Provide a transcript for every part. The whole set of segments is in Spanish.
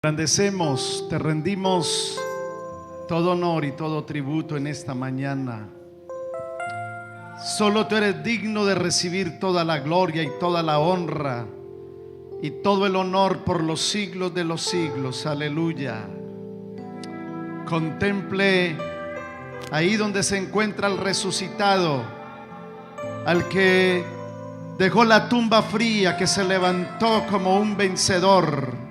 Engrandecemos, te rendimos todo honor y todo tributo en esta mañana. Solo tú eres digno de recibir toda la gloria y toda la honra y todo el honor por los siglos de los siglos. Aleluya. Contemple ahí donde se encuentra el resucitado, al que dejó la tumba fría, que se levantó como un vencedor,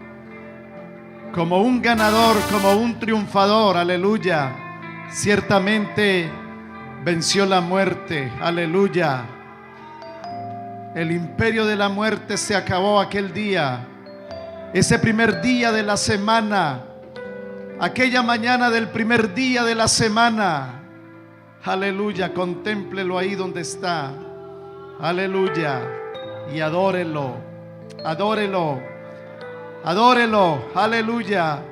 como un ganador, como un triunfador. Aleluya. Ciertamente venció la muerte. Aleluya. El imperio de la muerte se acabó aquel día, ese primer día de la semana, aquella mañana del primer día de la semana. Aleluya. Contémplelo ahí donde está. Aleluya. Y adórelo, adórelo, adórelo. Aleluya.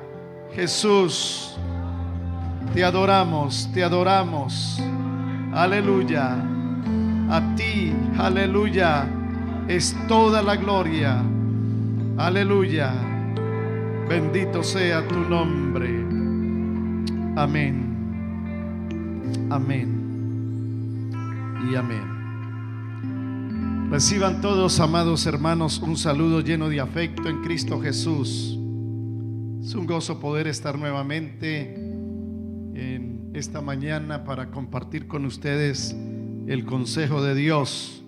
Jesús, te adoramos, te adoramos. Aleluya. A ti, aleluya, es toda la gloria. Aleluya. Bendito sea tu nombre. Amén. Amén. Y amén. Reciban todos, amados hermanos, un saludo lleno de afecto en Cristo Jesús. Es un gozo poder estar nuevamente en esta mañana para compartir con ustedes el consejo de Dios.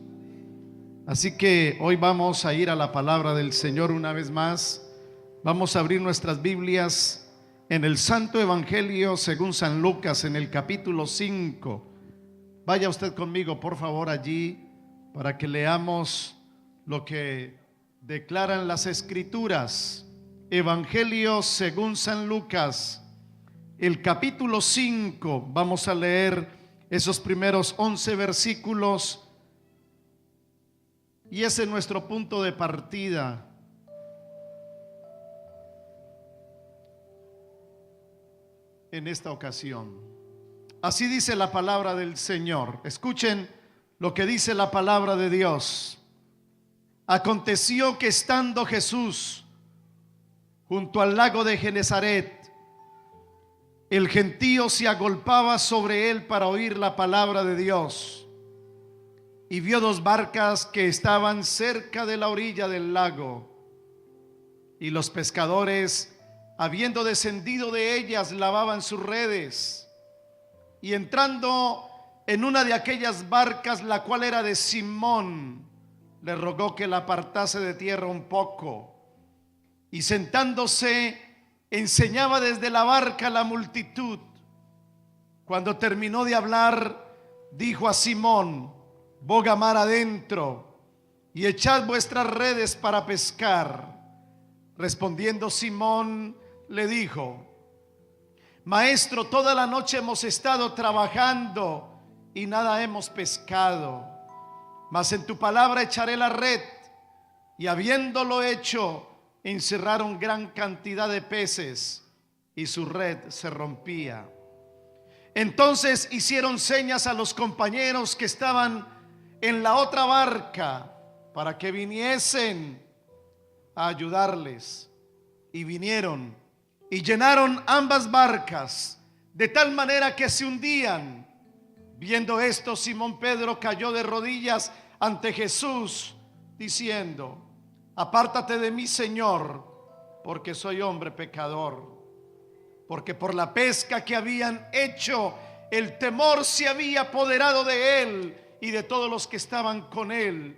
Así que hoy vamos a ir a la palabra del Señor una vez más. Vamos a abrir nuestras Biblias en el Santo Evangelio según San Lucas, en el capítulo 5. Vaya usted conmigo, por favor, allí, para que leamos lo que declaran las Escrituras. Evangelio según San Lucas, el capítulo 5. Vamos a leer esos primeros 11 versículos, y ese es nuestro punto de partida. En esta ocasión, así dice la palabra del Señor. Escuchen lo que dice la palabra de Dios. Aconteció que estando Jesús junto al lago de Genezaret, el gentío se agolpaba sobre él para oír la palabra de Dios, y vio dos barcas que estaban cerca de la orilla del lago, y los pescadores, habiendo descendido de ellas, lavaban sus redes. Y entrando en una de aquellas barcas, la cual era de Simón, le rogó que la apartase de tierra un poco, y sentándose enseñaba desde la barca a la multitud. Cuando terminó de hablar, dijo a Simón: boga mar adentro y echad vuestras redes para pescar. Respondiendo Simón le dijo: Maestro, toda la noche hemos estado trabajando y nada hemos pescado, mas en tu palabra echaré la red. Y habiéndolo hecho, encerraron gran cantidad de peces, y su red se rompía. Entonces hicieron señas a los compañeros que estaban en la otra barca para que viniesen a ayudarles. Y vinieron y llenaron ambas barcas, de tal manera que se hundían. Viendo esto, Simón Pedro cayó de rodillas ante Jesús, diciendo: apártate de mí, Señor, porque soy hombre pecador. Porque por la pesca que habían hecho, el temor se había apoderado de él y de todos los que estaban con él,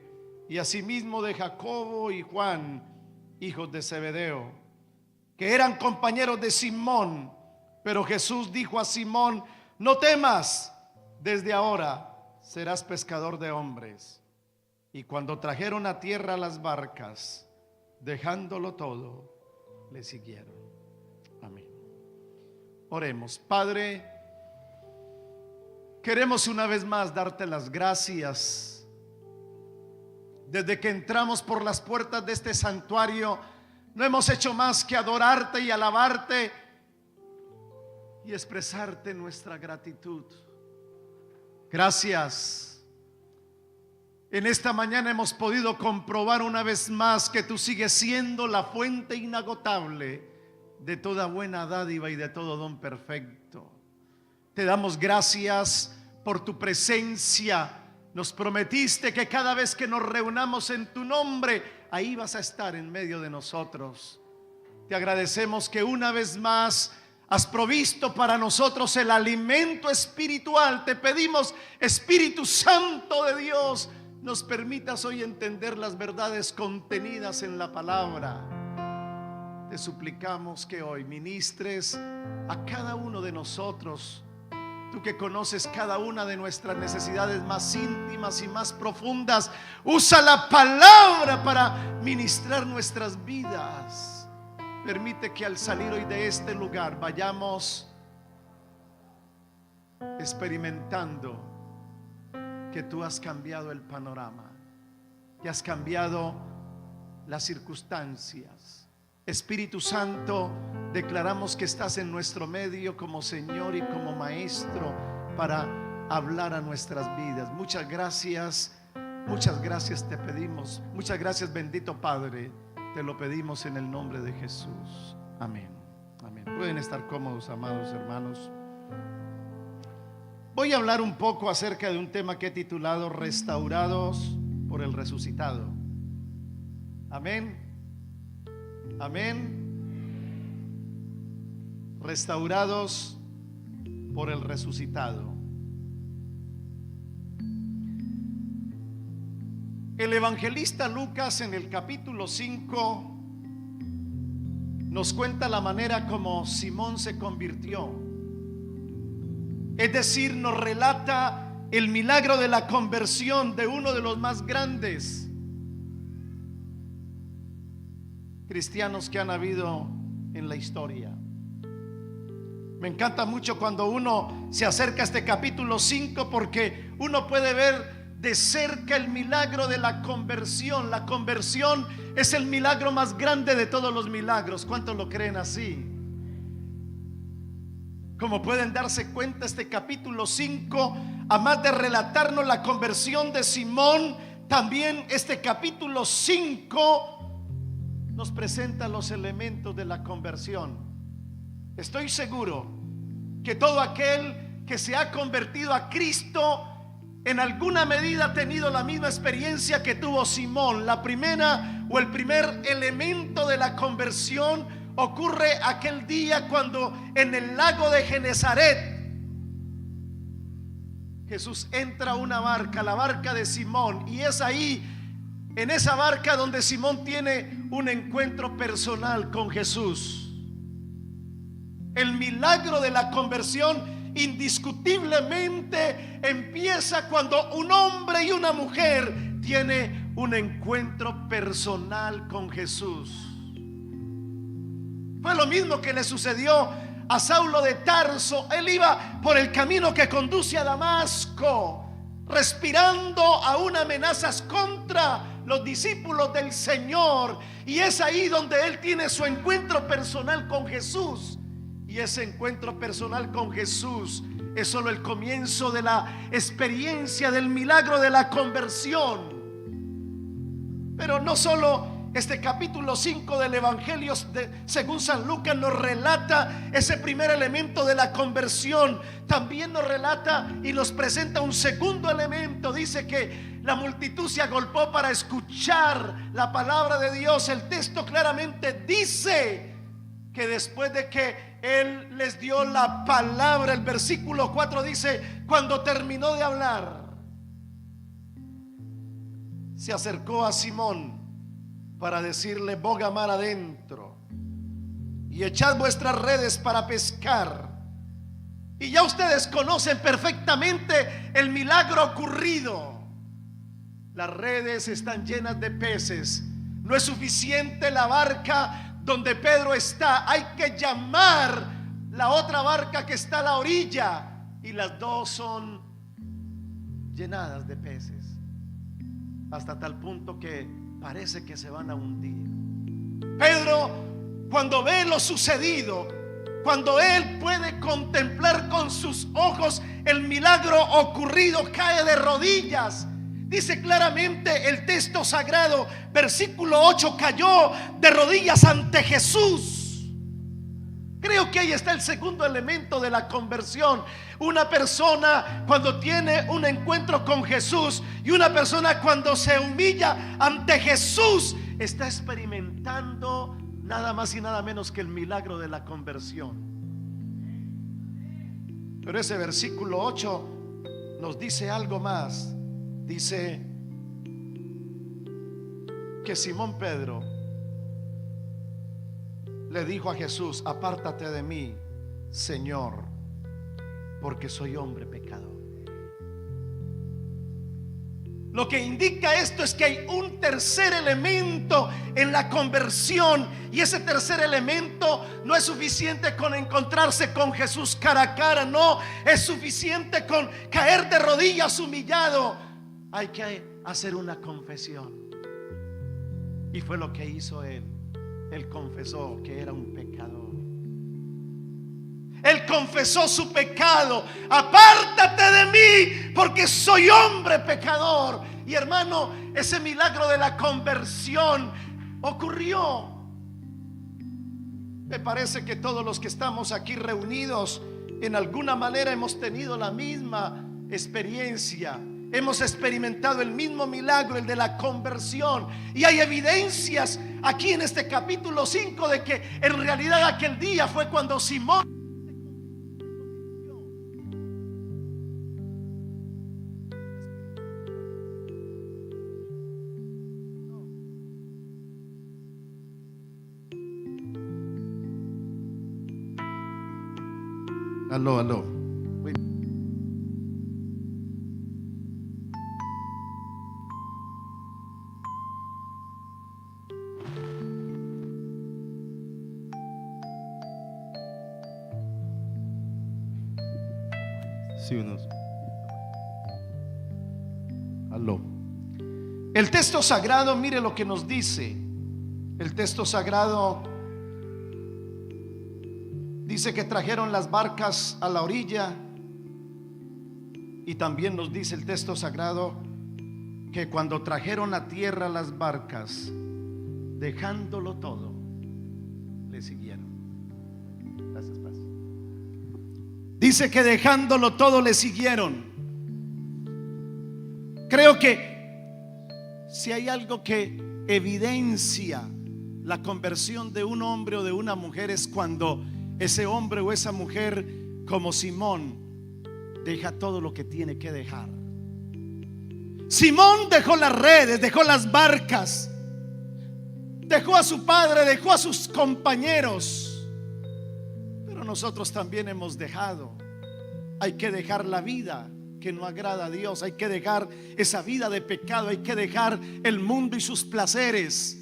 y asimismo de Jacobo y Juan, hijos de Zebedeo, que eran compañeros de Simón. Pero Jesús dijo a Simón: no temas, desde ahora serás pescador de hombres. Y cuando trajeron a tierra las barcas, dejándolo todo, le siguieron. Amén. Oremos. Padre, queremos una vez más darte las gracias. Desde que entramos por las puertas de este santuario, no hemos hecho más que adorarte y alabarte y expresarte nuestra gratitud. Gracias. En esta mañana hemos podido comprobar una vez más que tú sigues siendo la fuente inagotable de toda buena dádiva y de todo don perfecto. Te damos gracias por tu presencia. Nos prometiste que cada vez que nos reunamos en tu nombre, ahí vas a estar en medio de nosotros. Te agradecemos que una vez más has provisto para nosotros el alimento espiritual. Te pedimos, Espíritu Santo de Dios, nos permitas hoy entender las verdades contenidas en la palabra. Te suplicamos que hoy ministres a cada uno de nosotros. Tú que conoces cada una de nuestras necesidades más íntimas y más profundas, usa la palabra para ministrar nuestras vidas. Permite que al salir hoy de este lugar vayamos experimentando que tú has cambiado el panorama, que has cambiado las circunstancias. Espíritu Santo, declaramos que estás en nuestro medio como Señor y como Maestro para hablar a nuestras vidas. Muchas gracias te pedimos. Muchas gracias, bendito Padre. Te lo pedimos en el nombre de Jesús. Amén. Amén. Pueden estar cómodos, amados hermanos. Voy a hablar un poco acerca de un tema que he titulado Restaurados por el Resucitado. Amén. Amén. Restaurados por el Resucitado. El evangelista Lucas en el capítulo 5 nos cuenta la manera como Simón se convirtió. Es decir, nos relata el milagro de la conversión de uno de los más grandes cristianos que han habido en la historia. Me encanta mucho cuando uno se acerca a este capítulo 5, porque uno puede ver de cerca el milagro de la conversión. La conversión es el milagro más grande de todos los milagros. ¿Cuántos lo creen así? Como pueden darse cuenta, este capítulo 5, además de relatarnos la conversión de Simón, también este capítulo 5 nos presenta los elementos de la conversión. Estoy seguro que todo aquel que se ha convertido a Cristo en alguna medida ha tenido la misma experiencia que tuvo Simón. La primera o el primer elemento de la conversión ocurre aquel día cuando en el lago de Genesaret Jesús entra a una barca, la barca de Simón, y es ahí, en esa barca, donde Simón tiene un encuentro personal con Jesús. El milagro de la conversión indiscutiblemente empieza cuando un hombre y una mujer tiene un encuentro personal con Jesús. Fue lo mismo que le sucedió a Saulo de Tarso. Él iba por el camino que conduce a Damasco, respirando aún amenazas contra los discípulos del Señor, y es ahí donde él tiene su encuentro personal con Jesús. Y ese encuentro personal con Jesús es solo el comienzo de la experiencia del milagro de la conversión. Pero no solo este capítulo 5 del Evangelio según San Lucas nos relata ese primer elemento de la conversión, también nos relata y nos presenta un segundo elemento. Dice que la multitud se agolpó para escuchar la palabra de Dios. El texto claramente dice que después de que Él les dio la palabra, el versículo 4 dice: cuando terminó de hablar, se acercó a Simón para decirle: boga mar adentro y echad vuestras redes para pescar. Y ya ustedes conocen perfectamente el milagro ocurrido. Las redes están llenas de peces. No es suficiente la barca donde Pedro está, hay que llamar la otra barca que está a la orilla, y las dos son llenadas de peces, hasta tal punto que parece que se van a hundir. Pedro, cuando ve lo sucedido, cuando él puede contemplar con sus ojos el milagro ocurrido, cae de rodillas. Dice claramente el texto sagrado, versículo 8: cayó de rodillas ante Jesús. creo que ahí está el segundo elemento de la conversión. Una persona cuando tiene un encuentro con Jesús y una persona cuando se humilla ante Jesús está experimentando nada más y nada menos que el milagro de la conversión. Pero ese versículo 8 nos dice algo más. Dice que Simón Pedro le dijo a Jesús: apártate de mí, Señor, porque soy hombre pecador. Lo que indica esto es que hay un tercer elemento en la conversión, y ese tercer elemento no es suficiente con encontrarse con Jesús cara a cara, no es suficiente con caer de rodillas humillado. Hay que hacer una confesión, y fue lo que hizo él. Él confesó que era un pecador. Él confesó su pecado: apártate de mí, porque soy hombre pecador. Y hermano, ese milagro de la conversión ocurrió. Me parece que todos los que estamos aquí reunidos en alguna manera hemos tenido la misma experiencia. Hemos experimentado el mismo milagro, el de la conversión. Y hay evidencias aquí en este capítulo 5 de que en realidad aquel día fue cuando Simón aló. Sí, aló. El texto sagrado, mire lo que nos dice. El texto sagrado dice que trajeron las barcas a la orilla, y también nos dice el texto sagrado que cuando trajeron a tierra las barcas, dejándolo todo, le siguieron. Gracias, Paz. Dice que dejándolo todo le siguieron. Creo que si hay algo que evidencia la conversión de un hombre o de una mujer, es cuando ese hombre o esa mujer, como Simón, deja todo lo que tiene que dejar. Simón dejó las redes, dejó las barcas, dejó a su padre, dejó a sus compañeros. Pero nosotros también hemos dejado. Hay que dejar la vida que no agrada a Dios. Hay que dejar esa vida de pecado. Hay que dejar el mundo y sus placeres.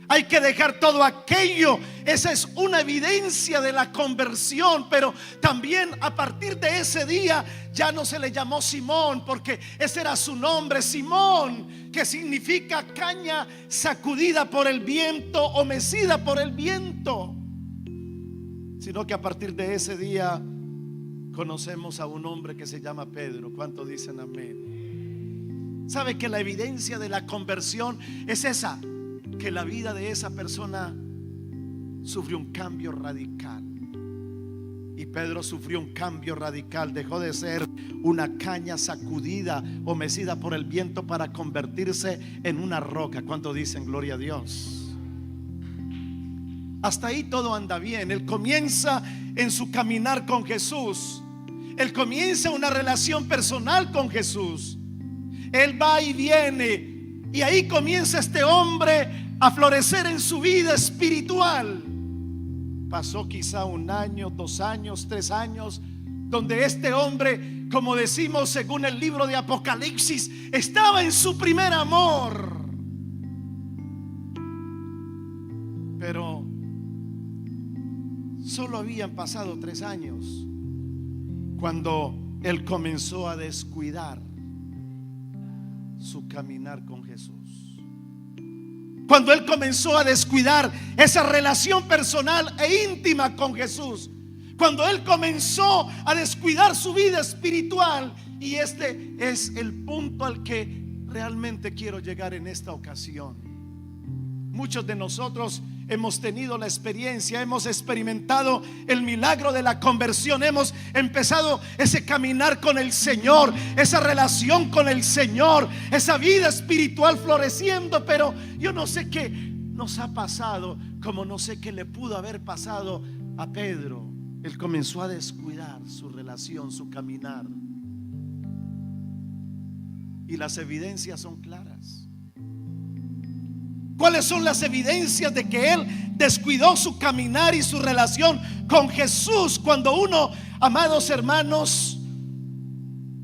Hay que dejar todo aquello. Esa es una evidencia de la conversión. Pero también a partir de ese día ya no se le llamó Simón, porque ese era su nombre, Simón, que significa caña sacudida por el viento o mecida por el viento. Sino que a partir de ese día conocemos a un hombre que se llama Pedro. ¿Cuántos dicen amén? ¿Sabe que la evidencia de la conversión es esa? Que la vida de esa persona sufrió un cambio radical. Y Pedro sufrió un cambio radical. Dejó de ser una caña sacudida o mecida por el viento para convertirse en una roca. ¿Cuántos dicen gloria a Dios? Hasta ahí todo anda bien. Él comienza en su caminar con Jesús. Él comienza una relación personal con Jesús. Él va y viene, y ahí comienza este hombre a florecer en su vida espiritual. Pasó quizá 1 año, 2 años, 3 años, donde este hombre, como decimos según el libro de Apocalipsis, estaba en su primer amor. Pero solo habían pasado 3 años cuando él comenzó a descuidar su caminar con Jesús. Cuando él comenzó a descuidar esa relación personal e íntima con Jesús. Cuando él comenzó a descuidar su vida espiritual. Y este es el punto al que realmente quiero llegar en esta ocasión. Muchos de nosotros hemos tenido la experiencia, hemos experimentado el milagro de la conversión, hemos empezado ese caminar con el Señor, esa relación con el Señor, esa vida espiritual floreciendo. Pero yo no sé qué nos ha pasado, como no sé qué le pudo haber pasado a Pedro. Él comenzó a descuidar su relación, su caminar, y las evidencias son claras. ¿Cuáles son las evidencias de que él descuidó su caminar y su relación con Jesús? Cuando uno, amados hermanos,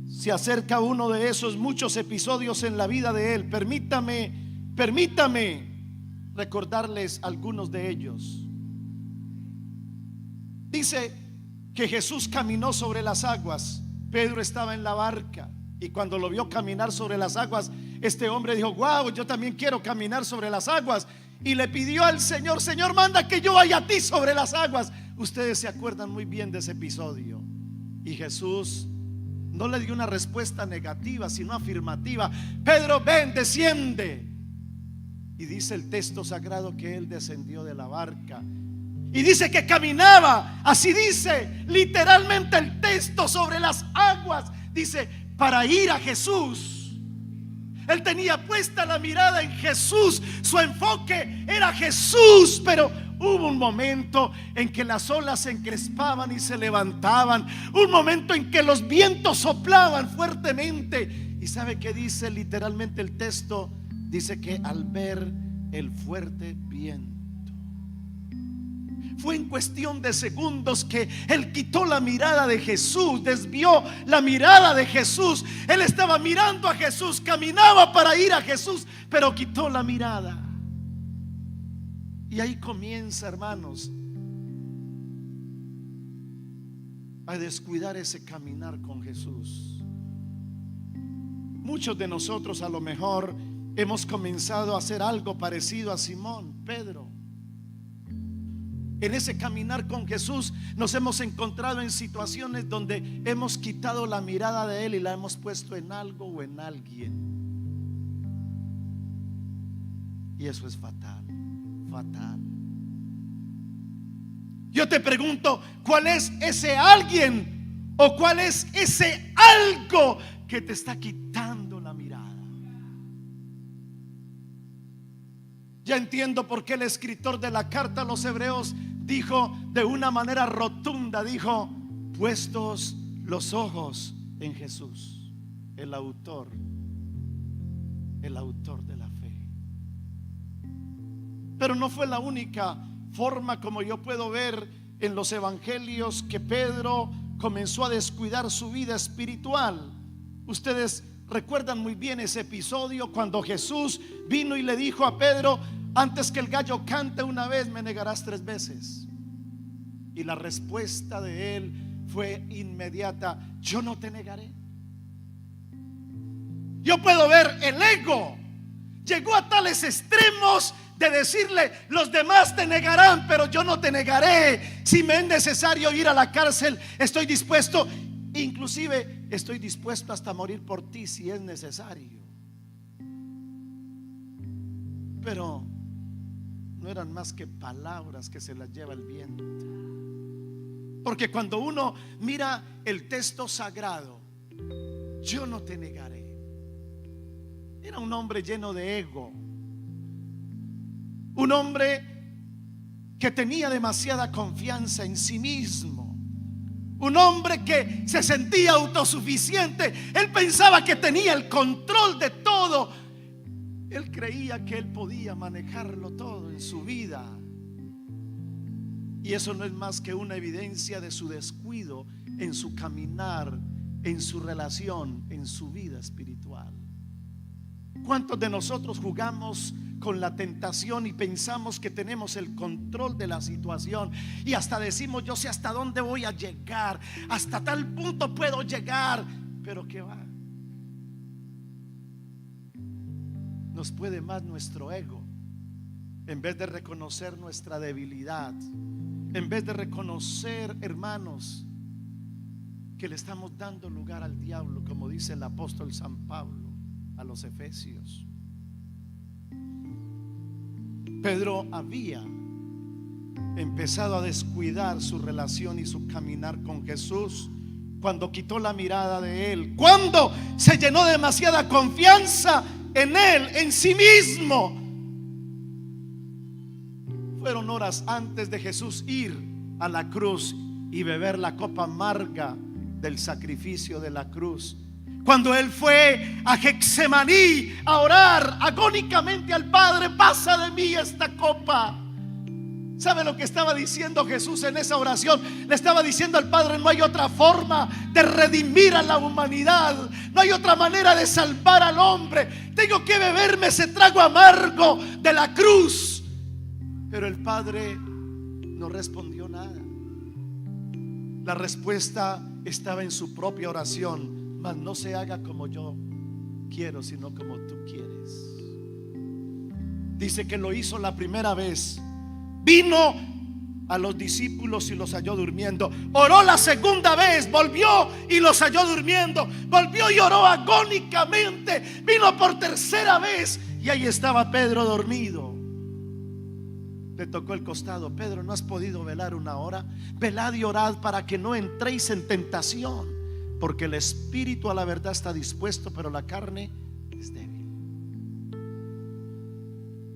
se acerca a uno de esos muchos episodios en la vida de él, permítame recordarles algunos de ellos. Dice que Jesús caminó sobre las aguas. Pedro estaba en la barca, y cuando lo vio caminar sobre las aguas, este hombre dijo: wow, yo también quiero caminar sobre las aguas. Y le pidió al Señor: Señor, manda que yo vaya a ti sobre las aguas. Ustedes se acuerdan muy bien de ese episodio. Y Jesús no le dio una respuesta negativa, sino afirmativa: Pedro, ven, desciende. Y dice el texto sagrado que él descendió de la barca, y dice que caminaba, así dice literalmente el texto, sobre las aguas. Dice, para ir a Jesús. Él tenía puesta la mirada en Jesús, su enfoque era Jesús. Pero hubo un momento en que las olas se encrespaban y se levantaban, un momento en que los vientos soplaban fuertemente. ¿Y sabe qué dice literalmente el texto? Dice que al ver el fuerte viento, fue en cuestión de segundos que él quitó la mirada de Jesús, desvió la mirada de Jesús. Él estaba mirando a Jesús, caminaba para ir a Jesús, pero quitó la mirada. Y ahí comienza, hermanos, a descuidar ese caminar con Jesús. Muchos de nosotros a lo mejor hemos comenzado a hacer algo parecido a Simón Pedro. En ese caminar con Jesús nos hemos encontrado en situaciones donde hemos quitado la mirada de Él y la hemos puesto en algo o en alguien. Y eso es fatal, fatal. Yo te pregunto, ¿cuál es ese alguien o cuál es ese algo que te está quitando la mirada? Ya entiendo por qué el escritor de la carta a los Hebreos dijo de una manera rotunda, dijo: puestos los ojos en Jesús, el autor de la fe. Pero no fue la única forma como yo puedo ver en los evangelios que Pedro comenzó a descuidar su vida espiritual. Ustedes recuerdan muy bien ese episodio cuando Jesús vino y le dijo a Pedro: antes que el gallo cante una vez, me negarás 3 veces. Y la respuesta de él fue inmediata: yo no te negaré. Yo puedo ver el ego llegó a tales extremos de decirle: los demás te negarán, pero yo no te negaré. Si me es necesario ir a la cárcel, estoy dispuesto. Inclusive estoy dispuesto hasta morir por ti si es necesario. Pero no eran más que palabras que se las lleva el viento. Porque cuando uno mira el texto sagrado, yo no te negaré, era un hombre lleno de ego, un hombre que tenía demasiada confianza en sí mismo, un hombre que se sentía autosuficiente. Él pensaba que tenía el control de todo. Él creía que él podía manejarlo todo en su vida. Y eso no es más que una evidencia de su descuido en su caminar, en su relación, en su vida espiritual. ¿Cuántos de nosotros jugamos con la tentación y pensamos que tenemos el control de la situación? Y hasta decimos: yo sé hasta dónde voy a llegar, hasta tal punto puedo llegar. Pero ¿qué va? Nos puede más nuestro ego. En vez de reconocer nuestra debilidad, en vez de reconocer, hermanos, que le estamos dando lugar al diablo, como dice el apóstol San Pablo a los Efesios. Pedro había empezado a descuidar su relación y su caminar con Jesús, cuando quitó la mirada de Él, cuando se llenó de demasiada confianza en Él, en sí mismo. Fueron horas antes de Jesús ir a la cruz y beber la copa amarga del sacrificio de la cruz. Cuando Él fue a Getsemaní a orar agónicamente al Padre: pasa de mí esta copa. ¿Sabe lo que estaba diciendo Jesús en esa oración? Le estaba diciendo al Padre: no hay otra forma de redimir a la humanidad, no hay otra manera de salvar al hombre. Tengo que beberme ese trago amargo de la cruz. Pero el Padre no respondió nada. La respuesta estaba en su propia oración: mas no se haga como yo quiero, sino como tú quieres. Dice que lo hizo la primera vez. Vino a los discípulos y los halló durmiendo. Oró la segunda vez, volvió y los halló durmiendo. Volvió y oró agónicamente. Vino por tercera vez y ahí estaba Pedro dormido. Le tocó el costado: Pedro, ¿no has podido velar una hora? Velad y orad para que no entréis en tentación, porque el espíritu a la verdad está dispuesto, pero la carne es débil.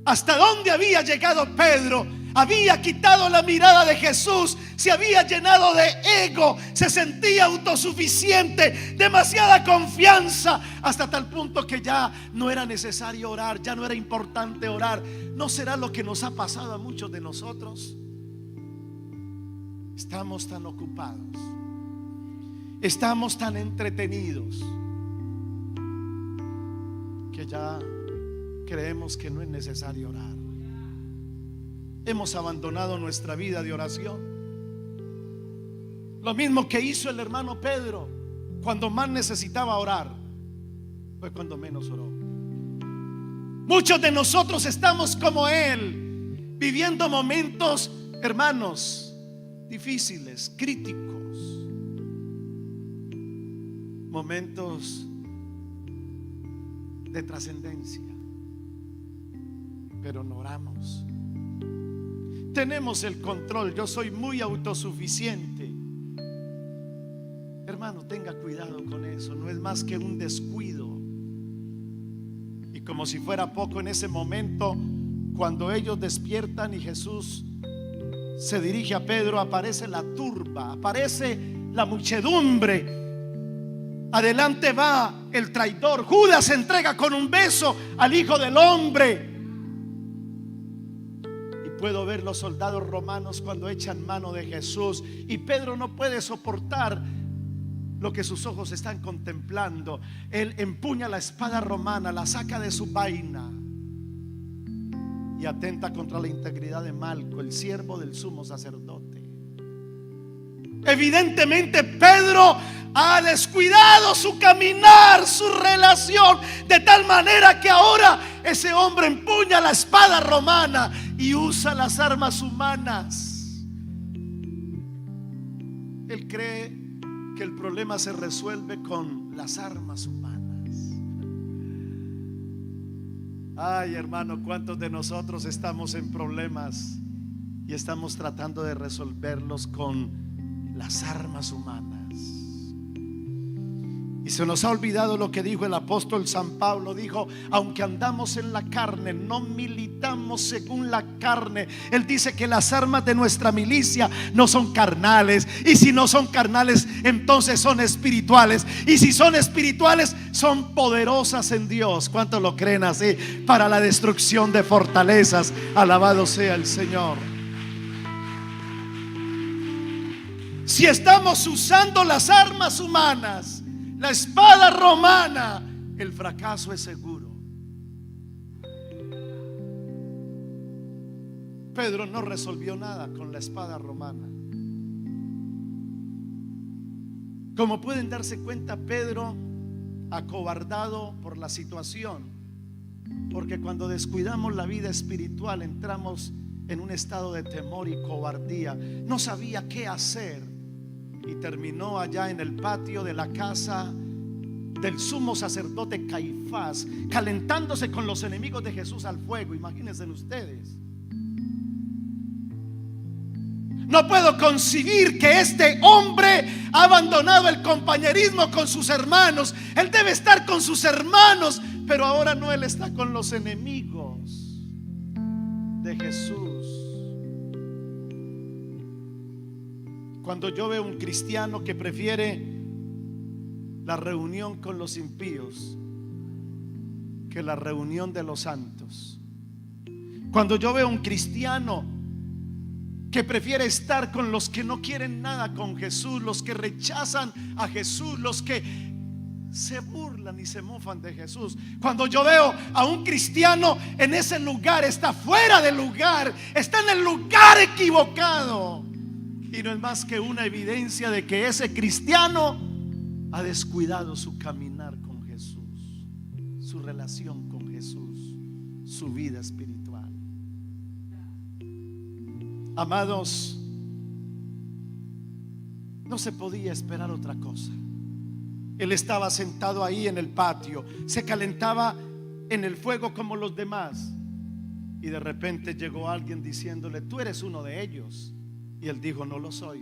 ¿Hasta dónde había llegado Pedro? Había quitado la mirada de Jesús, se había llenado de ego, se sentía autosuficiente, demasiada confianza, hasta tal punto que ya no era necesario orar, ya no era importante orar. ¿No será lo que nos ha pasado a muchos de nosotros? Estamos tan ocupados, estamos tan entretenidos, que ya creemos que no es necesario orar. Hemos abandonado nuestra vida de oración. Lo mismo que hizo el hermano Pedro. Cuando más necesitaba orar, fue cuando menos oró. Muchos de nosotros estamos como él, viviendo momentos, hermanos, difíciles, críticos, momentos de trascendencia, pero no oramos. Tenemos el control. Yo soy muy autosuficiente. Hermano, tenga cuidado con eso. No es más que un descuido. Y como si fuera poco, en ese momento, cuando ellos despiertan y Jesús se dirige a Pedro, aparece la turba, aparece la muchedumbre. Adelante va el traidor. Judas se entrega con un beso al Hijo del Hombre. Puedo ver los soldados romanos cuando echan mano de Jesús, y Pedro no puede soportar lo que sus ojos están contemplando. Él empuña la espada romana, la saca de su vaina y atenta contra la integridad de Malco, el siervo del sumo sacerdote. Evidentemente Pedro ha descuidado su caminar, su relación, de tal manera que ahora ese hombre empuña la espada romana y usa las armas humanas. Él cree que el problema se resuelve con las armas humanas. Ay, hermano, ¿cuántos de nosotros estamos en problemas y estamos tratando de resolverlos con las armas humanas? Y se nos ha olvidado lo que dijo el apóstol San Pablo. Dijo: aunque andamos en la carne, no militamos según la carne. Él dice que las armas de nuestra milicia no son carnales, y si no son carnales, entonces son espirituales, y si son espirituales, son poderosas en Dios. ¿Cuántos lo creen así? Para la destrucción de fortalezas. Alabado sea el Señor. Si estamos usando las armas humanas, la espada romana, el fracaso es seguro. Pedro no resolvió nada con la espada romana. Como pueden darse cuenta, Pedro, acobardado por la situación, porque cuando descuidamos la vida espiritual entramos en un estado de temor y cobardía. No sabía qué hacer y terminó allá en el patio de la casa del sumo sacerdote Caifás, calentándose con los enemigos de Jesús al fuego. Imagínense ustedes. No puedo concebir que este hombre ha abandonado el compañerismo con sus hermanos. Él debe estar con sus hermanos, pero ahora no, él está con los enemigos de Jesús. Cuando yo veo un cristiano que prefiere la reunión con los impíos que la reunión de los santos, cuando yo veo un cristiano que prefiere estar con los que no quieren nada con Jesús, los que rechazan a Jesús, los que se burlan y se mofan de Jesús, cuando yo veo a un cristiano en ese lugar, está fuera del lugar, está en el lugar equivocado, y no es más que una evidencia de que ese cristiano ha descuidado su caminar con Jesús, su relación con Jesús, su vida espiritual. Amados, no se podía esperar otra cosa. Él estaba sentado ahí en el patio, se calentaba en el fuego como los demás, y de repente llegó alguien diciéndole: tú eres uno de ellos. Y él dijo: no lo soy.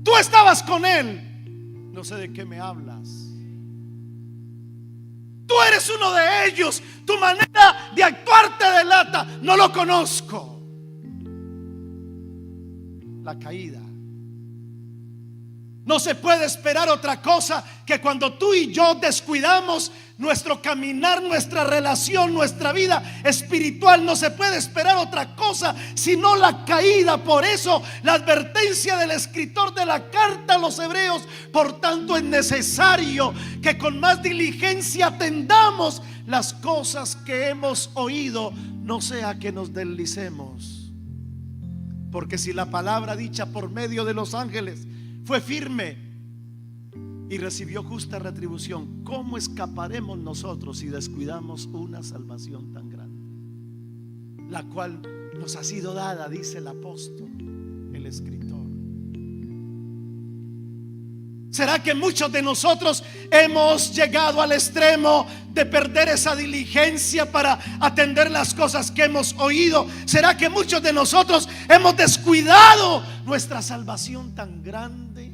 Tú estabas con él. No sé de qué me hablas. Tú eres uno de ellos. Tu manera de actuar te delata. No lo conozco. La caída. No se puede esperar otra cosa que cuando tú y yo descuidamos nuestro caminar, nuestra relación, nuestra vida espiritual, no se puede esperar otra cosa sino la caída. Por eso la advertencia del escritor de la carta a los hebreos: por tanto es necesario que con más diligencia atendamos las cosas que hemos oído, no sea que nos deslicemos. Porque si la palabra dicha por medio de los ángeles fue firme y recibió justa retribución, ¿cómo escaparemos nosotros si descuidamos una salvación tan grande, la cual nos ha sido dada, dice el apóstol, el escritor? ¿Será que muchos de nosotros hemos llegado al extremo de perder esa diligencia para atender las cosas que hemos oído? ¿Será que muchos de nosotros hemos descuidado nuestra salvación tan grande?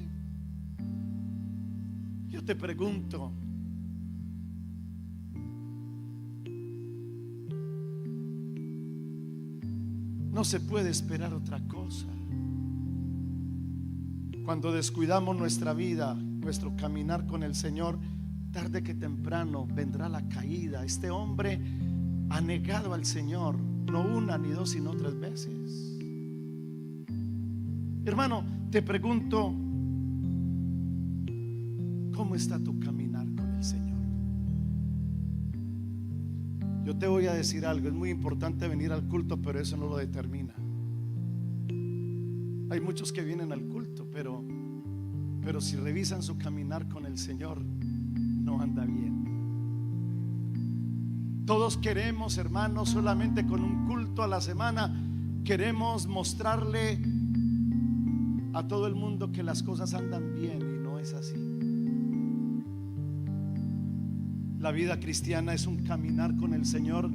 Yo te pregunto, no se puede esperar otra cosa. Cuando descuidamos nuestra vida, nuestro caminar con el Señor, tarde que temprano vendrá la caída. Este hombre ha negado al Señor, no una ni dos, sino 3 veces. Hermano, te pregunto, ¿cómo está tu caminar con el Señor? Yo te voy a decir algo, es muy importante venir al culto, pero eso no lo determina. Hay muchos que vienen al culto, pero si revisan su caminar con el Señor, no anda bien. Todos queremos, hermanos, solamente con un culto a la semana, queremos mostrarle a todo el mundo que las cosas andan bien, y no es así. La vida cristiana es un caminar con el Señor,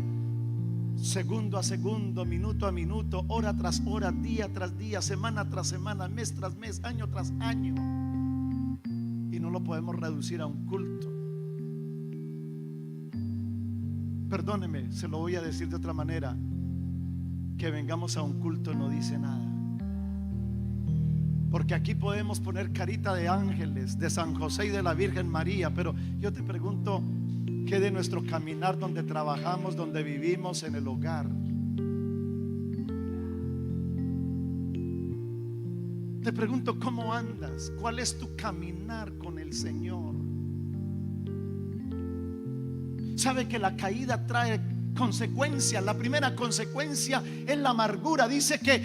segundo a segundo, minuto a minuto, hora tras hora, día tras día, semana tras semana, mes tras mes, año tras año. Y no lo podemos reducir a un culto. Perdóneme, se lo voy a decir de otra manera: que vengamos a un culto no dice nada. Porque aquí podemos poner carita de ángeles, de San José y de la Virgen María, pero yo te pregunto, ¿qué de nuestro caminar donde trabajamos, donde vivimos, en el hogar? Te pregunto, ¿cómo andas? ¿Cuál es tu caminar con el Señor? ¿Sabe que la caída trae consecuencias? La primera consecuencia es la amargura. Dice que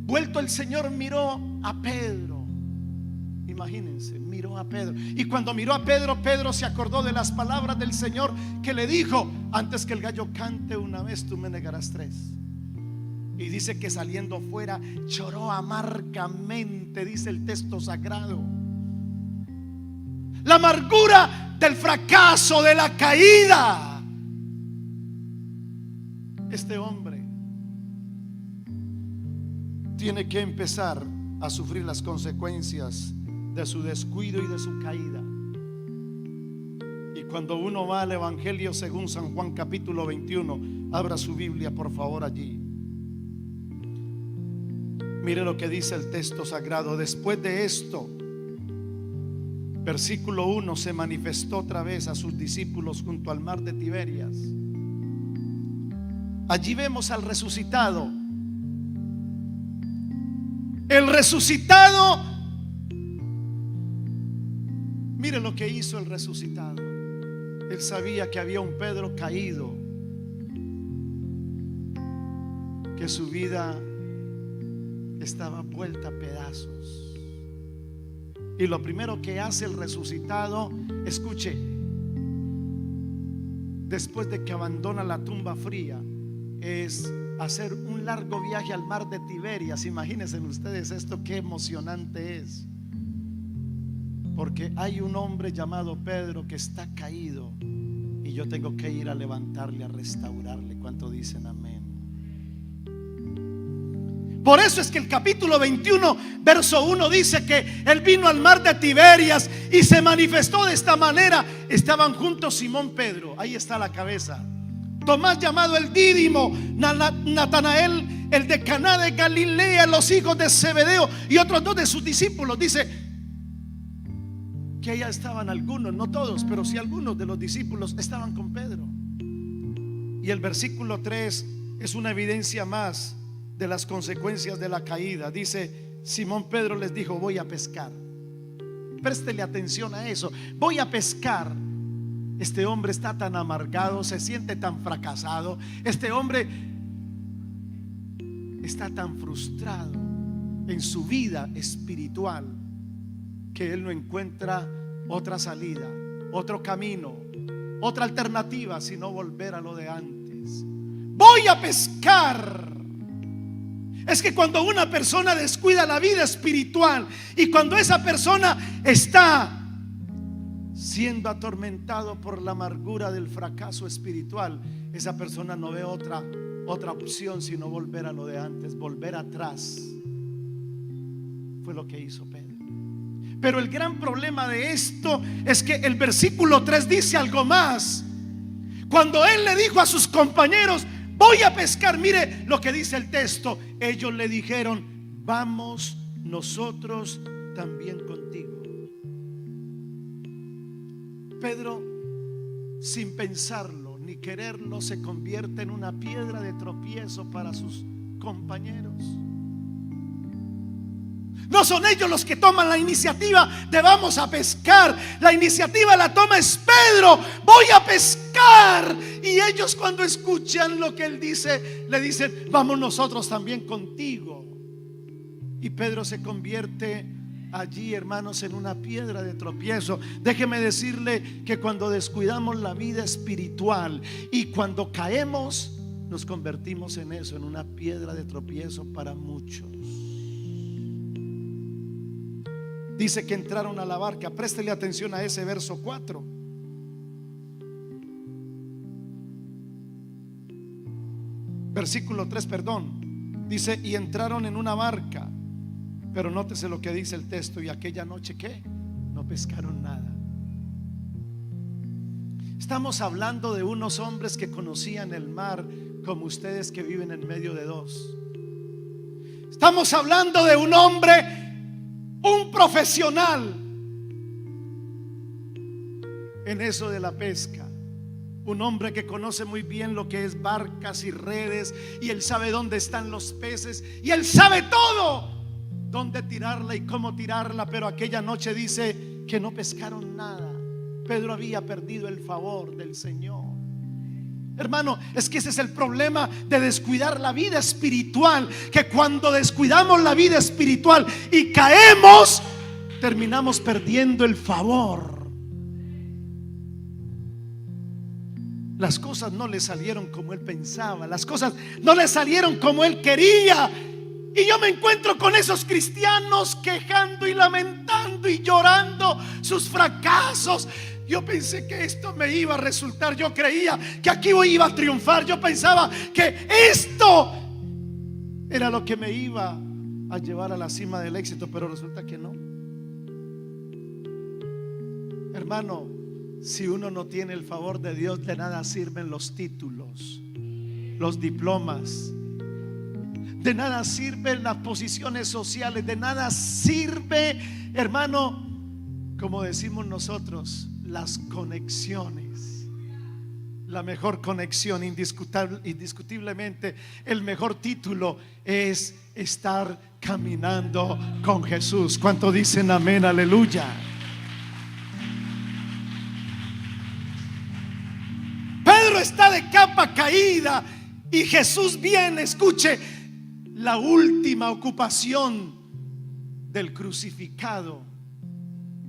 vuelto el Señor miró a Pedro. Imagínense, miró a Pedro. Y cuando miró a Pedro, Pedro se acordó de las palabras del Señor que le dijo: antes que el gallo cante una vez, tú me negarás 3. Y dice que saliendo fuera lloró amargamente, dice el texto sagrado. La amargura del fracaso, de la caída. Este hombre tiene que empezar a sufrir las consecuencias de su descuido y de su caída. Y cuando uno va al Evangelio según San Juan capítulo 21, abra su Biblia por favor allí. Mire lo que dice el texto sagrado. Después de esto, versículo 1, se manifestó otra vez a sus discípulos junto al mar de Tiberias. Allí vemos al resucitado. El resucitado, mire lo que hizo el resucitado. Él sabía que había un Pedro caído, que su vida estaba vuelta a pedazos. Y lo primero que hace el resucitado, escuche, después de que abandona la tumba fría, es hacer un largo viaje al mar de Tiberias. Imagínense ustedes esto, qué emocionante es. Porque hay un hombre llamado Pedro que está caído y yo tengo que ir a levantarle, a restaurarle. ¿Cuánto dicen amén? Por eso es que el capítulo 21 verso 1 dice que él vino al mar de Tiberias y se manifestó de esta manera. Estaban juntos Simón Pedro, ahí está la cabeza, Tomás llamado el Dídimo, Natanael el de Caná de Galilea, los hijos de Zebedeo y otros dos de sus discípulos. Dice que allá estaban algunos, no todos, pero sí algunos de los discípulos estaban con Pedro. Y el versículo 3 es una evidencia más de las consecuencias de la caída. Dice: Simón Pedro les dijo: voy a pescar. Préstele atención a eso, voy a pescar. Este hombre está tan amargado, se siente tan fracasado, este hombre está tan frustrado en su vida espiritual que él no encuentra otra salida, otro camino, otra alternativa sino volver a lo de antes. Voy a pescar. Es que cuando una persona descuida la vida espiritual y cuando esa persona está siendo atormentado por la amargura del fracaso espiritual, esa persona no ve otra opción sino volver a lo de antes, volver atrás. Fue lo que hizo Pedro. Pero el gran problema de esto es que el versículo 3 dice algo más. Cuando él le dijo a sus compañeros: voy a pescar, mire lo que dice el texto. Ellos le dijeron: vamos nosotros también contigo. Pedro, sin pensarlo ni quererlo, se convierte en una piedra de tropiezo para sus compañeros. No son ellos los que toman la iniciativa de vamos a pescar. La iniciativa la toma es Pedro: voy a pescar. Y ellos, cuando escuchan lo que él dice, le dicen: vamos nosotros también contigo. Y Pedro se convierte allí, hermanos, en una piedra de tropiezo. Déjeme decirle que cuando descuidamos la vida espiritual y cuando caemos, nos convertimos en eso, en una piedra de tropiezo para muchos. Dice que entraron a la barca. Préstele atención a ese verso 4. Versículo 3, perdón. Dice: y entraron en una barca. Pero nótese lo que dice el texto: y aquella noche, ¿qué? No pescaron nada. Estamos hablando de unos hombres que conocían el mar como ustedes que viven en medio de dos. Estamos hablando de un hombre, un profesional en eso de la pesca. Un hombre que conoce muy bien lo que es barcas y redes, y él sabe dónde están los peces, y él sabe todo, dónde tirarla y cómo tirarla. Pero aquella noche dice que no pescaron nada. Pedro había perdido el favor del Señor. Hermano, es que ese es el problema de descuidar la vida espiritual, que cuando descuidamos la vida espiritual y caemos, terminamos perdiendo el favor. Las cosas no le salieron como él pensaba, las cosas no le salieron como él quería. Y yo me encuentro con esos cristianos quejando y lamentando y llorando sus fracasos. Yo pensé que esto me iba a resultar, yo creía que aquí iba a triunfar, yo pensaba que esto era lo que me iba a llevar a la cima del éxito, pero resulta que no. Hermano, si uno no tiene el favor de Dios, de nada sirven los títulos, los diplomas, de nada sirven las posiciones sociales, de nada sirve, hermano, como decimos nosotros, las conexiones. La mejor conexión, indiscutiblemente, el mejor título es estar caminando con Jesús. ¿Cuánto dicen amén? Aleluya. Pedro está de capa caída y Jesús viene. Escuche, la última ocupación del crucificado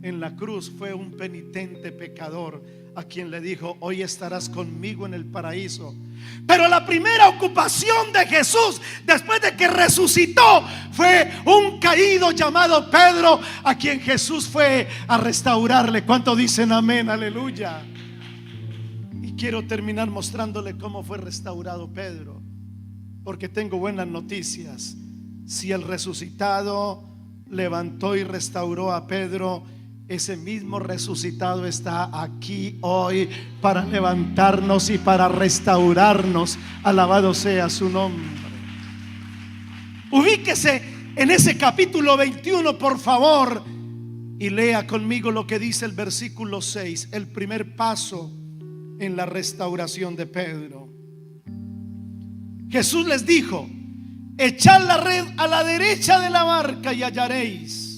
en la cruz fue un penitente pecador a quien le dijo: hoy estarás conmigo en el paraíso. Pero la primera ocupación de Jesús después de que resucitó fue un caído llamado Pedro, a quien Jesús fue a restaurarle. ¿Cuánto dicen amén? Aleluya. Y quiero terminar mostrándole cómo fue restaurado Pedro, porque tengo buenas noticias. Si el resucitado levantó y restauró a Pedro, ese mismo resucitado está aquí hoy para levantarnos y para restaurarnos. Alabado sea su nombre. Ubíquese en ese capítulo 21, por favor, y lea conmigo lo que dice el versículo 6, el primer paso en la restauración de Pedro. Jesús les dijo: echad la red a la derecha de la barca y hallaréis.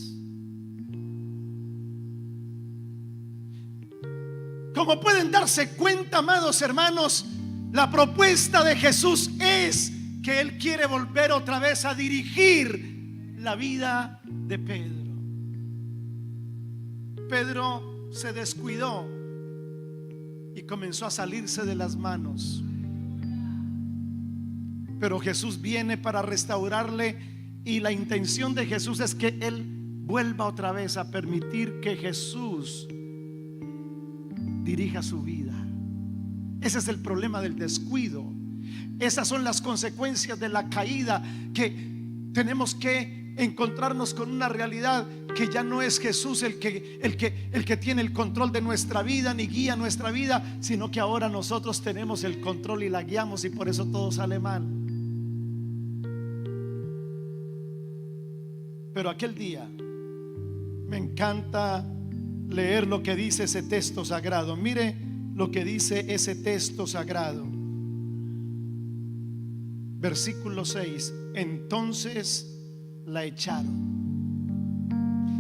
Como pueden darse cuenta, amados hermanos, la propuesta de Jesús es que Él quiere volver otra vez a dirigir la vida de Pedro. Pedro se descuidó y comenzó a salirse de las manos, pero Jesús viene para restaurarle, y la intención de Jesús es que Él vuelva otra vez a permitir que Jesús dirija su vida. Ese es el problema del descuido. Esas son las consecuencias de la caída, que tenemos que encontrarnos con una realidad que ya no es Jesús el que tiene el control de nuestra vida ni guía nuestra vida, sino que ahora nosotros tenemos el control y la guiamos, y por eso todo sale mal. Pero aquel día me encanta leer lo que dice ese texto sagrado. Mire lo que dice ese texto sagrado. Versículo 6. Entonces la echaron.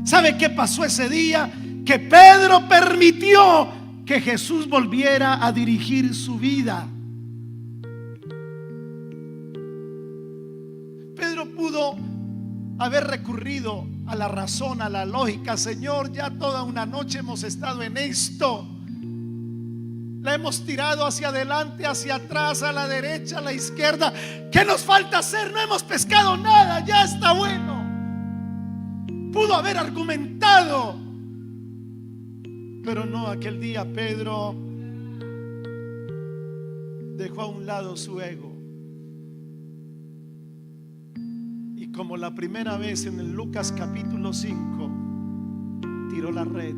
¿Sabe qué pasó ese día? Que Pedro permitió que Jesús volviera a dirigir su vida. Pedro pudo haber recurrido a la razón, a la lógica. Señor, ya toda una noche hemos estado en esto, la hemos tirado hacia adelante, hacia atrás, a la derecha, a la izquierda. ¿Qué nos falta hacer? No hemos pescado nada, ya está bueno. Pudo haber argumentado, pero no. Aquel día Pedro dejó a un lado su ego, y como la primera vez en el Lucas capítulo 5, tiró la red,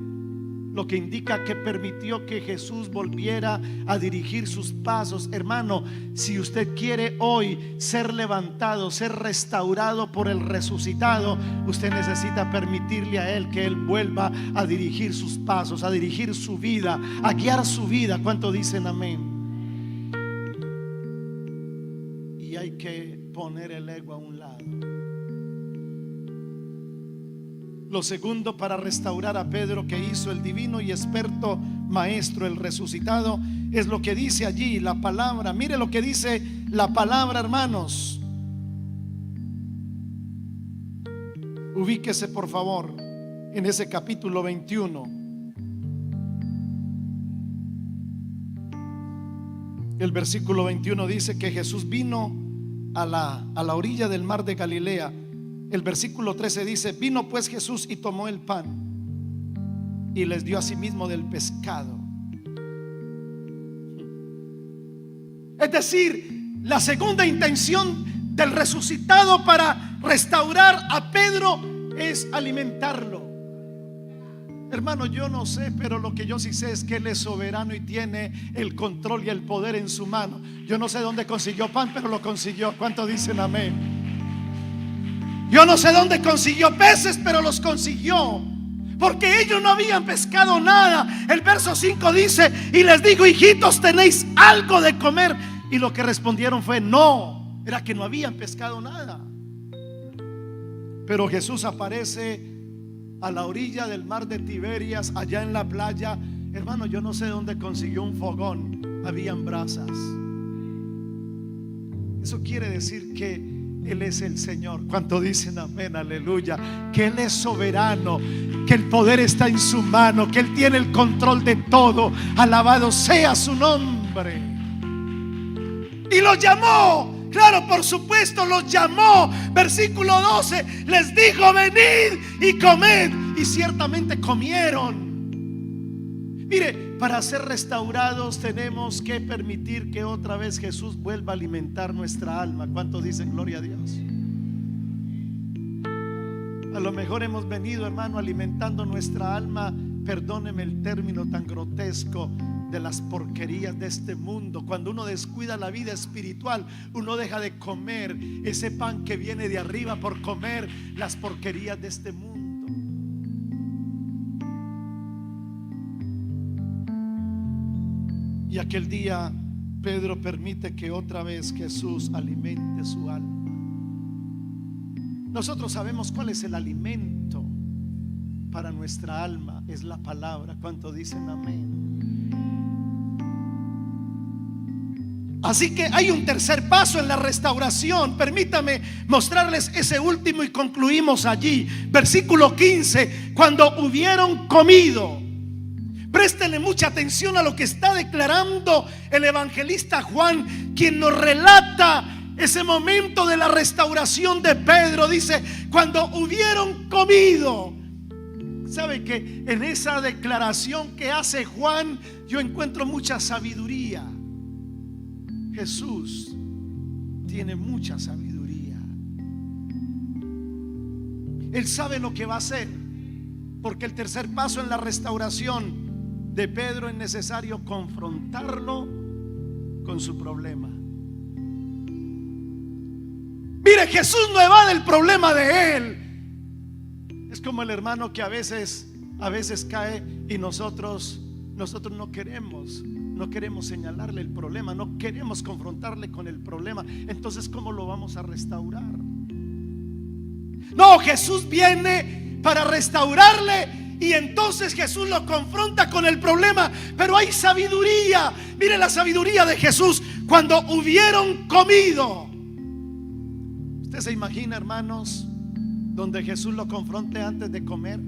lo que indica que permitió que Jesús volviera a dirigir sus pasos. Hermano, si usted quiere hoy ser levantado, ser restaurado por el resucitado, usted necesita permitirle a Él que Él vuelva a dirigir sus pasos, a dirigir su vida, a guiar su vida. ¿Cuánto dicen amén? Y hay que poner el ego a un lado. Lo segundo para restaurar a Pedro que hizo el divino y experto maestro, el resucitado, es lo que dice allí la palabra. Mire lo que dice la palabra, hermanos. Ubíquese por favor en ese capítulo 21. El versículo 21 dice que Jesús vino a la orilla del mar de Galilea. El versículo 13 dice: vino pues Jesús y tomó el pan y les dio asimismo del pescado. Es decir, la segunda intención del resucitado para Restaurar a Pedro es alimentarlo. Hermano, yo no sé, pero lo que yo sí sé es que Él es soberano y tiene el control y el poder en su mano. Yo no sé dónde consiguió pan, pero lo consiguió. ¿Cuántos dicen amén? Yo no sé dónde consiguió peces, pero los consiguió, porque ellos no habían pescado nada. El verso 5 dice: y les dijo: hijitos, ¿tenéis algo de comer? Y lo que respondieron fue: no. Era que no habían pescado nada. Pero Jesús aparece a la orilla del mar de Tiberias, allá en la playa. Hermano, yo no sé dónde consiguió un fogón. Habían brasas. Eso quiere decir que Él es el Señor. ¿Cuánto dicen amén? Aleluya. Que Él es soberano, que el poder está en su mano, que Él tiene el control de todo. Alabado sea su nombre. Y los llamó. Claro, por supuesto, los llamó. Versículo 12: les dijo: venid y comed. Y ciertamente comieron. Mire, para ser restaurados tenemos que permitir que otra vez Jesús vuelva a alimentar nuestra alma. ¿Cuántos dicen gloria a Dios? A lo mejor hemos venido, hermano, alimentando nuestra alma, perdóneme el término tan grotesco, de las porquerías de este mundo. Cuando uno descuida la vida espiritual, uno deja de comer ese pan que viene de arriba por comer las porquerías de este mundo. Y aquel día Pedro permite que otra vez Jesús alimente su alma. Nosotros sabemos cuál es el alimento para nuestra alma: es la palabra. ¿Cuánto dicen amén? Así que hay un tercer paso en la restauración. Permítame mostrarles ese último y concluimos allí. Versículo 15: cuando hubieron comido. Préstenle mucha atención a lo que está declarando el evangelista Juan, quien nos relata ese momento de la restauración de Pedro. Dice: cuando hubieron comido. ¿Sabe que en esa declaración que hace Juan yo encuentro mucha sabiduría? Jesús tiene mucha sabiduría. Él sabe lo que va a hacer, porque el tercer paso en la restauración de Pedro es necesario confrontarlo con su problema. Mire, Jesús no evade el problema de él. Es como el hermano que a veces cae y nosotros no queremos señalarle el problema, no queremos confrontarle con el problema. Entonces, ¿cómo lo vamos a restaurar? No, Jesús viene para restaurarle. Y entonces Jesús lo confronta con el problema. Pero hay sabiduría. Mire la sabiduría de Jesús. Cuando hubieron comido. ¿Usted se imagina, hermanos, donde Jesús lo confronte antes de comer?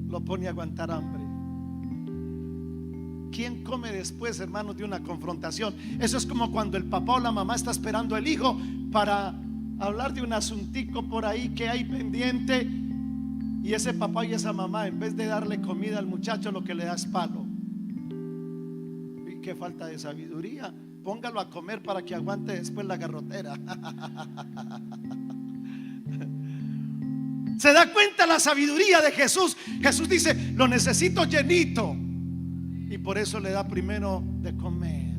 Lo pone a aguantar hambre. ¿Quién come después, hermanos, de una confrontación? Eso es como cuando el papá o la mamá está esperando al hijo para hablar de un asuntico por ahí que hay pendiente. Y ese papá y esa mamá, en vez de darle comida al muchacho, lo que le da es palo. Y qué falta de sabiduría. Póngalo a comer para que aguante después la garrotera. ¿Se da cuenta la sabiduría de Jesús? Jesús dice: lo necesito llenito. Y por eso le da primero de comer.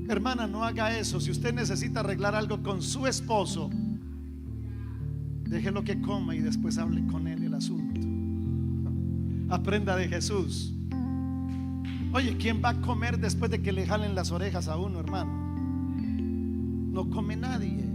Hermana, no haga eso. Si usted necesita arreglar algo con su esposo, déjelo que coma y después hable con él el asunto. Aprenda de Jesús. Oye, ¿quién va a comer después de que le jalen las orejas a uno, hermano? No come nadie.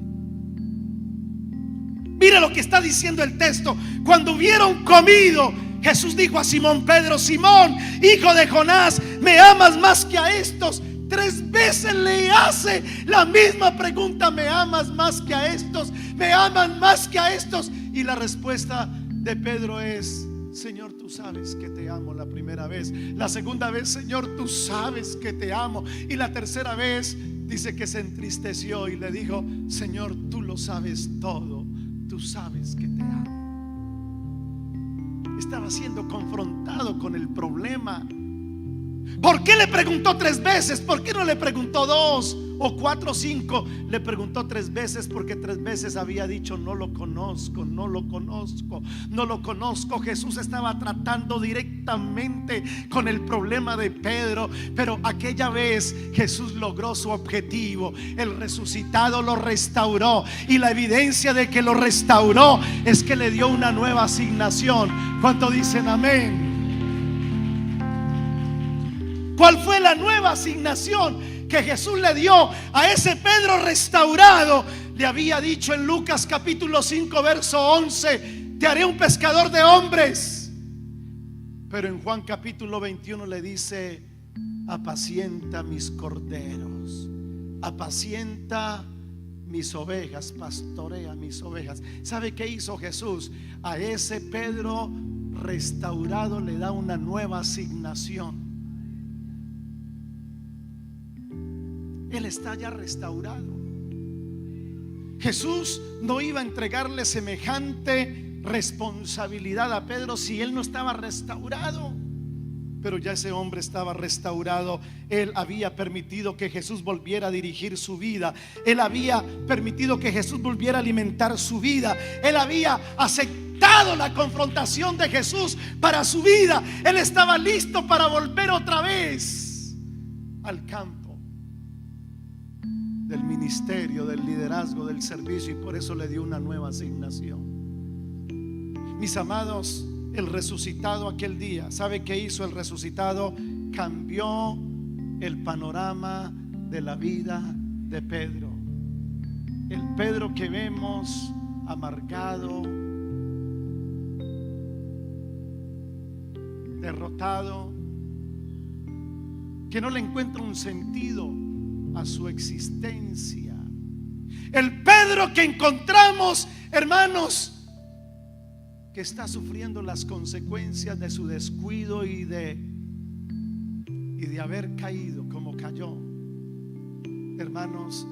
Mira lo que está diciendo el texto. Cuando hubieron comido, Jesús dijo a Simón Pedro: Simón, hijo de Jonás, ¿me amas más que a estos? 3 veces le hace la misma pregunta: ¿me amas más que a estos? ¿Me aman más que a estos? Y la respuesta de Pedro es: Señor, tú sabes que te amo. La primera vez. La segunda vez: Señor, tú sabes que te amo. Y la tercera vez dice que se entristeció y le dijo: Señor, tú lo sabes todo. Tú sabes que te amo. Estaba siendo confrontado con el problema. ¿Por qué le preguntó 3 veces? ¿Por qué no le preguntó 2 o 4 o 5, le preguntó 3 veces, porque 3 veces había dicho: no lo conozco, no lo conozco, no lo conozco. Jesús estaba tratando directamente con el problema de Pedro, pero aquella vez Jesús logró su objetivo. El resucitado lo restauró, y la evidencia de que lo restauró es que le dio una nueva asignación. ¿Cuánto dicen amén? ¿Cuál fue la nueva asignación que Jesús le dio a ese Pedro restaurado? Le había dicho en Lucas capítulo 5 verso 11: te haré un pescador de hombres. Pero en Juan capítulo 21 le dice: apacienta mis corderos, apacienta mis ovejas, pastorea mis ovejas. ¿Sabe qué hizo Jesús? A ese Pedro restaurado le da una nueva asignación. Él está ya restaurado. Jesús no iba a entregarle semejante responsabilidad a Pedro si él no estaba restaurado. Pero ya ese hombre estaba restaurado. Él había permitido que Jesús volviera a dirigir su vida. Él había permitido que Jesús volviera a alimentar su vida. Él había aceptado la confrontación de Jesús para su vida. Él estaba listo para volver otra vez al campo del ministerio, del liderazgo, del servicio, y por eso le dio una nueva asignación. Mis amados, el resucitado aquel día, ¿sabe qué hizo el resucitado? Cambió el panorama de la vida de Pedro. El Pedro que vemos amargado, derrotado, que no le encuentra un sentido a su existencia. El Pedro que encontramos, hermanos, que está sufriendo las consecuencias de su descuido y de haber caído como cayó. Hermanos,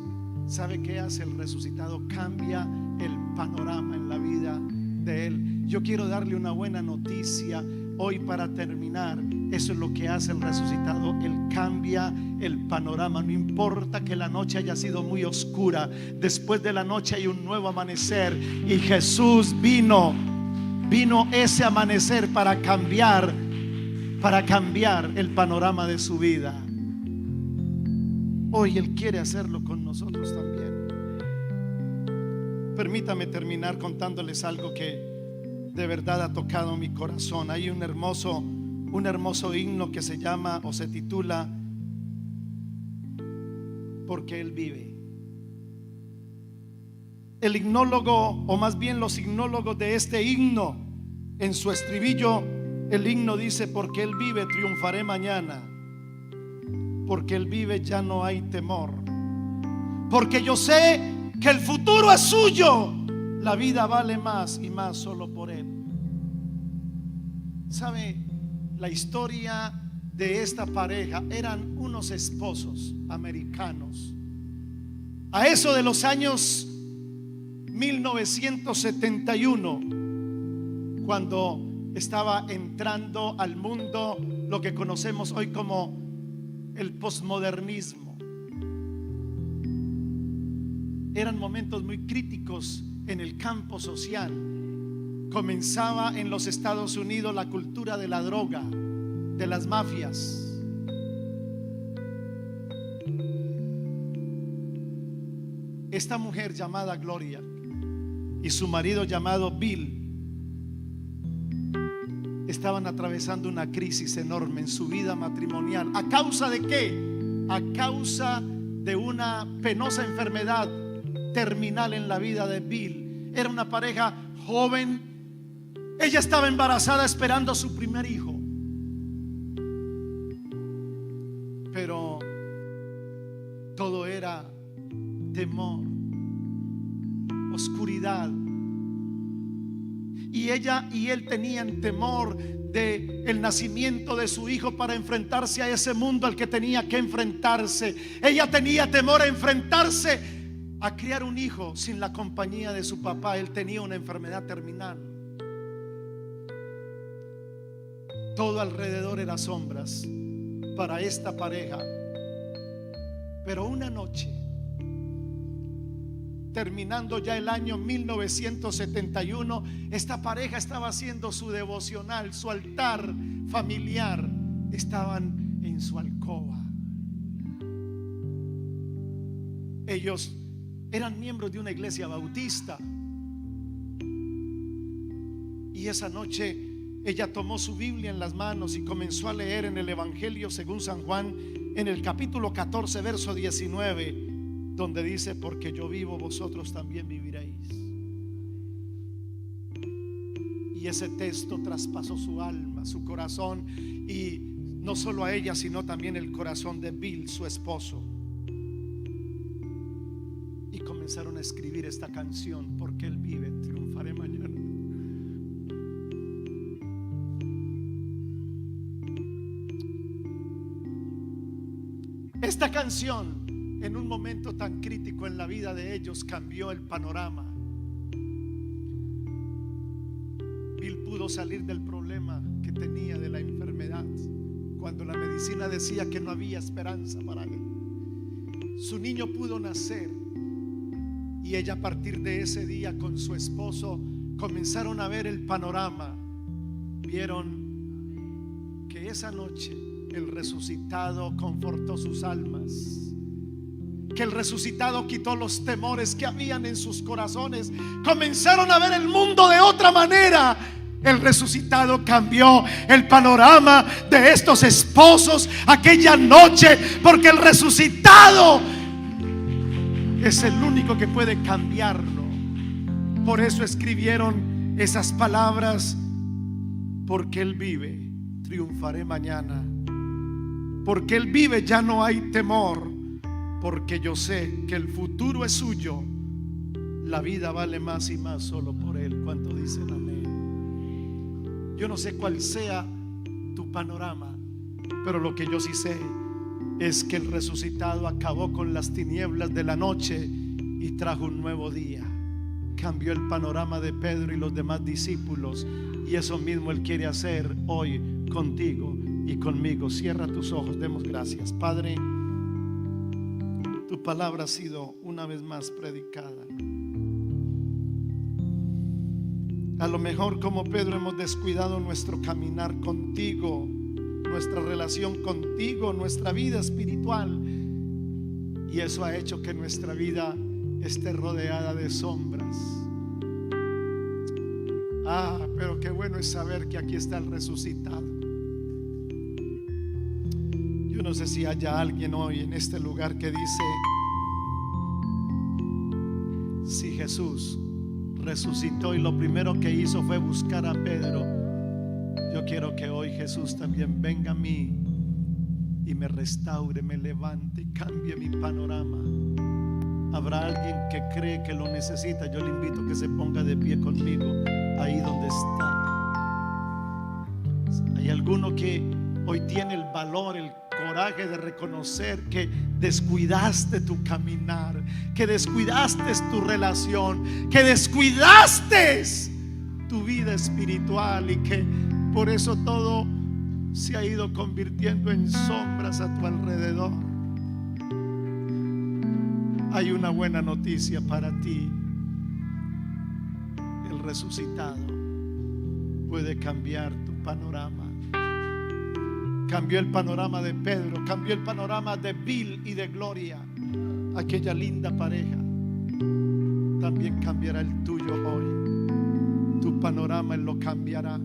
¿sabe qué hace el resucitado? Cambia el panorama en la vida de él. Yo quiero darle una buena noticia hoy para terminar. Eso es lo que hace el resucitado. Él cambia el panorama. No importa que la noche haya sido muy oscura, después de la noche hay un nuevo amanecer, y Jesús vino ese amanecer para cambiar el panorama de su vida. Hoy Él quiere hacerlo con nosotros también. Permítame terminar contándoles algo que de verdad ha tocado mi corazón. Hay un hermoso himno que se llama o se titula Porque Él vive. El himnólogo, o más bien los himnólogos de este himno, en su estribillo, el himno dice: porque Él vive, triunfaré mañana. Porque Él vive, ya no hay temor. Porque yo sé que el futuro es suyo. La vida vale más y más solo por Él. ¿Sabe? La historia de esta pareja eran unos esposos americanos. A eso de los años 1971, cuando estaba entrando al mundo lo que conocemos hoy como el posmodernismo. Eran momentos muy críticos en el campo social. Comenzaba en los Estados Unidos la cultura de la droga, de las mafias. Esta mujer llamada Gloria y su marido llamado Bill estaban atravesando una crisis enorme en su vida matrimonial. ¿A causa de qué? A causa de una penosa enfermedad terminal en la vida de Bill. Era una pareja joven. Ella estaba embarazada esperando a su primer hijo. Pero todo era temor, oscuridad. Y ella y él tenían temor de el nacimiento de su hijo para enfrentarse a ese mundo al que tenía que enfrentarse. Ella tenía temor a enfrentarse a criar un hijo sin la compañía de su papá. Él tenía una enfermedad terminal. Todo alrededor era sombras para esta pareja. Pero una noche terminando ya el año 1971, esta pareja estaba haciendo su devocional, su altar familiar. Estaban en su alcoba. Ellos eran miembros de una iglesia bautista. Y esa noche ella tomó su Biblia en las manos y comenzó a leer en el Evangelio según San Juan, en el capítulo 14, verso 19, donde dice: porque yo vivo, vosotros también viviréis. Y ese texto traspasó su alma, su corazón, y no solo a ella, sino también el corazón de Bill, su esposo. Y comenzaron a escribir esta canción: porque Él vive, triunfaré mañana. Esta canción, en un momento tan crítico en la vida de ellos, cambió el panorama. Bill pudo salir del problema que tenía de la enfermedad, cuando la medicina decía que no había esperanza para él. Su niño pudo nacer, y ella, a partir de ese día, con su esposo, comenzaron a ver el panorama. Vieron que esa noche el resucitado confortó sus almas, que el resucitado quitó los temores que habían en sus corazones. Comenzaron a ver el mundo de otra manera. El resucitado cambió el panorama de estos esposos aquella noche, porque el resucitado es el único que puede cambiarlo. Por eso escribieron esas palabras: porque Él vive, triunfaré mañana. Porque Él vive, ya no hay temor. Porque yo sé que el futuro es suyo. La vida vale más y más solo por Él. ¿Cuánto dicen amén? Yo no sé cuál sea tu panorama, pero lo que yo sí sé es que el resucitado acabó con las tinieblas de la noche y trajo un nuevo día. Cambió el panorama de Pedro y los demás discípulos, y eso mismo Él quiere hacer hoy contigo y conmigo. Cierra tus ojos, demos gracias. Padre, tu palabra ha sido una vez más predicada. A lo mejor, como Pedro, hemos descuidado nuestro caminar contigo, nuestra relación contigo, nuestra vida espiritual, y eso ha hecho que nuestra vida esté rodeada de sombras. Pero qué bueno es saber que aquí está el resucitado. Yo no sé si haya alguien hoy en este lugar que dice: si Jesús resucitó y lo primero que hizo fue buscar a Pedro, yo quiero que hoy Jesús también venga a mí y me restaure, me levante y cambie mi panorama. Habrá alguien que cree que lo necesita. Yo le invito a que se ponga de pie conmigo ahí donde está. Hay alguno que hoy tiene el valor, el coraje de reconocer que descuidaste tu caminar, que descuidaste tu relación, que descuidaste tu vida espiritual, y que por eso todo se ha ido convirtiendo en sombras a tu alrededor. Hay una buena noticia para ti: el resucitado puede cambiar tu panorama. Cambió el panorama de Pedro, cambió el panorama de Bill y de Gloria, aquella linda pareja. También cambiará el tuyo hoy. Tu panorama Él lo cambiará.